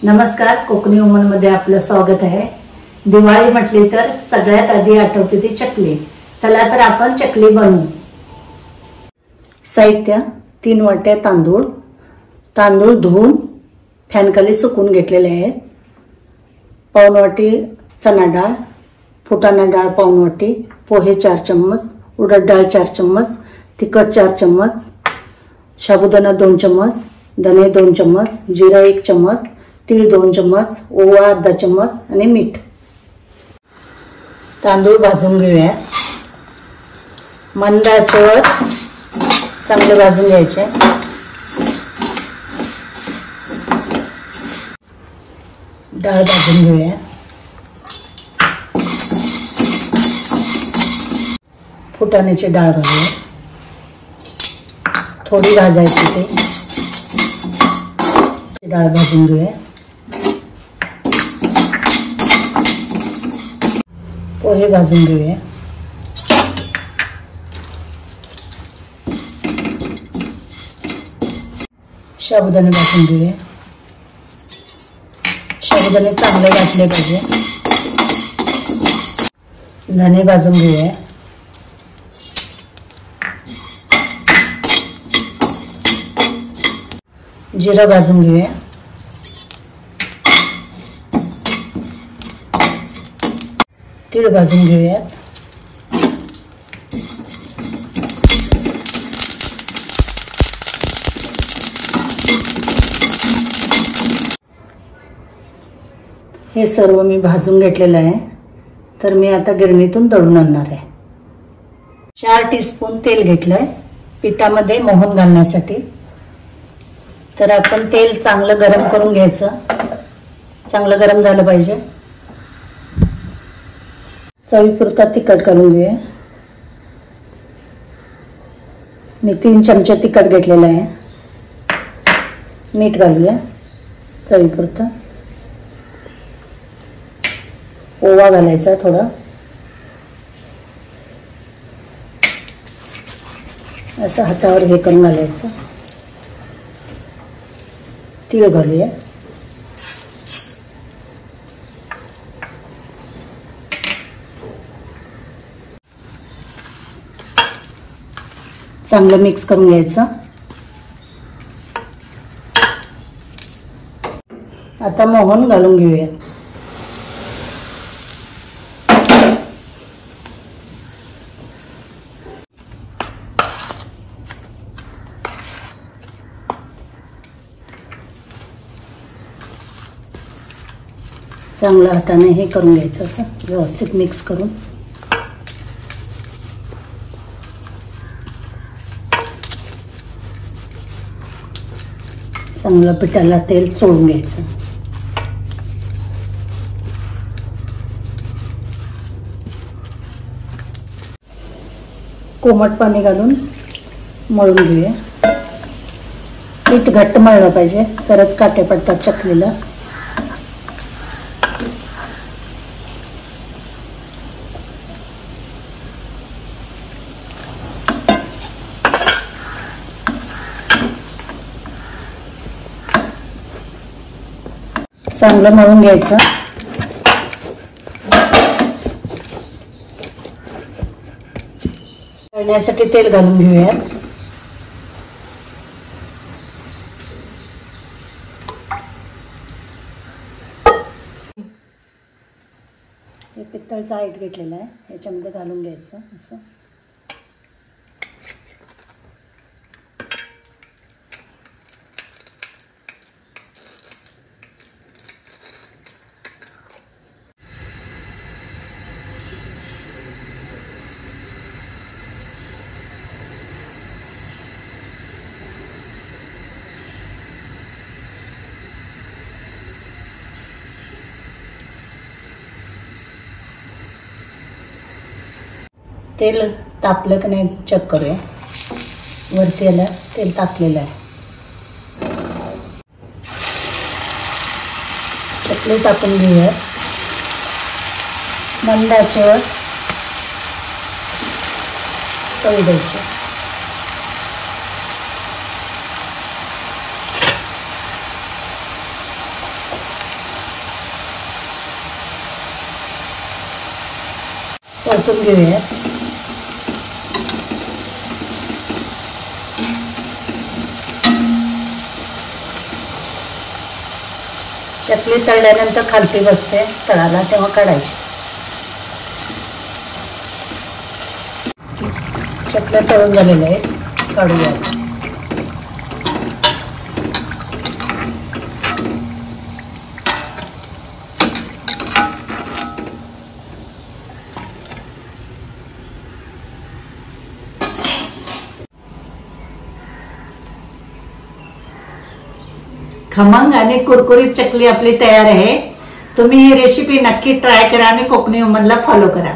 नमस्कार, कोकणी वुमन मध्ये आपलं स्वागत आहे। दिवाळी म्हटली तर सगळ्यात आधी आठवते ती चकली। चला तर आपण चकली बनवू। साहित्य: 3 वाट्या तांदूळ, तांदूळ धुवून फॅनखाली सुकून घेतलेले आहेत। पाऊण वाटी चणा डाळ, फुटाणा डाळ पाऊण वाटी, पोहे 4 चम्मच, उडद डाळ 4 चम्मच, तिखट 4 चम्मच, साबुदाणा 2 चम्मच, धने 2 चम्मच, जिरा 1 चम्मच, तीळ 2 चम्मच, ओवा अर्धा चम्मच आणि मीठ। तांदूळ भाजून घेऊया। मंद आचेवर चांगले भाजून घ्यायचे। डाळ भाजून घेऊया। फुटाण्याची डाळ घालूया। थोडी भाजायची ते डाळ भाजून घेऊया। पोहे भाजून घेऊया। साबुदाणे भाजून घेऊया। साबुदाणे चांगले भाजले पाहिजे। धने भाजून घेऊया। जिरा भाजून घेऊया। तीळ भाजून घेऊया। हे सर्व मी भाजून घेतलेलं आहे, तर मी आता गिरणीतून दळून आणणार आहे। 4 टीस्पून तेल घेतलंय पिठामध्ये मोहन घालण्यासाठी। तर आपण तेल चांगलं गरम करून घ्यायचं। चांगलं गरम झालं पाहिजे। चवीपुरता तिखट घालून घेऊया। मी 3 चमचे तिखट घेतलेलं आहे। मीठ घालूया चवीपुरतं। ओवा घालायचा थोडा। असं हातावर हे करून घालायचं। तीळ घालूया। चांगलं मिक्स करून घ्यायचं। आता मोहन घालून घेऊया। चांगलं हाताने हे करून घ्यायचं, असं व्यवस्थित मिक्स करून। चांगलं पिठाला तेल चोळून घ्यायचं। कोमट पाणी घालून मळून घेऊया। पीठ घट्ट मळलं पाहिजे, तरच काटे पडतात चकलीला। चांगलं मळून घ्यायचं। तळण्यासाठी तेल घालून घेऊया। हे पितळचा आईट घेतलेला आहे, याच्यामध्ये घालून घ्यायचं असं। तेल तापलं की नाही चेक करूया। वरती याला तेल तापलेलं आहे। चकली टाकून घेऊया। मंद आचेवर तळू द्यायची। परतून घेऊया. चकली तळल्यानंतर खालती बसते तळाला, तेव्हा काढायची. चकल्या तळून झालेल्या आहेत, काढूया. खमंग आणि कुरकुरीत चकली आपली तयार आहे. तुम्ही ही रेसिपी नक्की ट्राय करा आणि कोकणी वुमनला फॉलो करा.